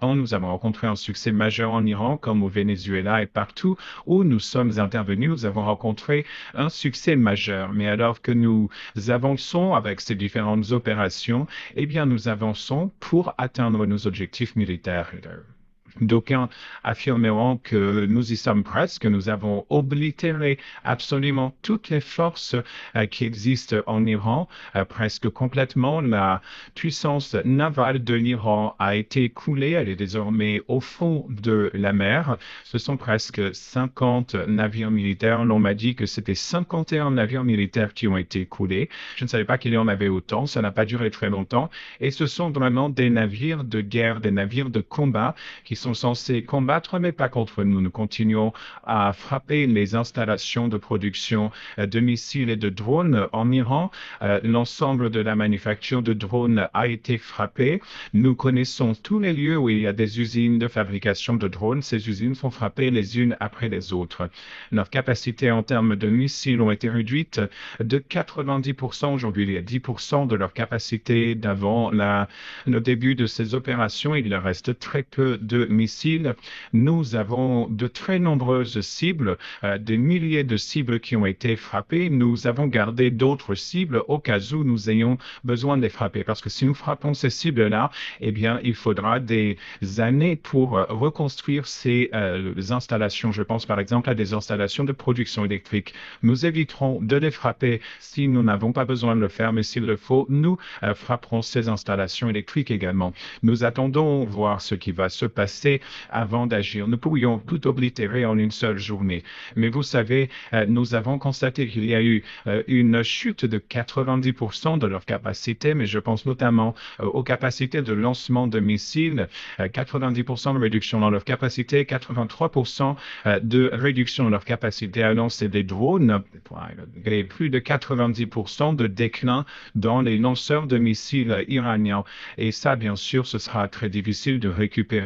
Nous avons rencontré un succès majeur en Iran, comme au Venezuela et partout où nous sommes intervenus. Nous avons rencontré un succès majeur. Mais alors que nous avançons avec ces différentes opérations, eh bien, nous avançons pour atteindre nos objectifs militaires. D'aucuns affirmeront que nous y sommes presque, nous avons oblitéré absolument toutes les forces qui existent en Iran, presque complètement. La puissance navale de l'Iran a été coulée, elle est désormais au fond de la mer. Ce sont presque 50 navires militaires. On m'a dit que c'était 51 navires militaires qui ont été coulés. Je ne savais pas qu'il y en avait autant, ça n'a pas duré très longtemps. Et ce sont vraiment des navires de guerre, des navires de combat qui sont censés combattre, mais pas contre nous. Nous continuons à frapper les installations de production de missiles et de drones en Iran. L'ensemble de la manufacture de drones a été frappé. Nous connaissons tous les lieux où il y a des usines de fabrication de drones. Ces usines sont frappées les unes après les autres. Leurs capacités en termes de missiles ont été réduites de 90%. Aujourd'hui, il y a 10% de leur capacité d'avant le début de ces opérations. Il leur reste très peu de missiles. Nous avons de très nombreuses cibles, des milliers de cibles qui ont été frappées. Nous avons gardé d'autres cibles au cas où nous ayons besoin de les frapper. Parce que si nous frappons ces cibles-là, eh bien, il faudra des années pour reconstruire ces installations. Je pense par exemple à des installations de production électrique. Nous éviterons de les frapper si nous n'avons pas besoin de le faire, mais s'il le faut, nous frapperons ces installations électriques également. Nous attendons voir ce qui va se passer avant d'agir. Nous pourrions tout oblitérer en une seule journée. Mais vous savez, nous avons constaté qu'il y a eu une chute de 90% de leur capacité, mais je pense notamment aux capacités de lancement de missiles, 90% de réduction dans leur capacité, 83% de réduction de leur capacité à lancer des drones, et plus de 90% de déclin dans les lanceurs de missiles iraniens. Et ça, bien sûr, ce sera très difficile de récupérer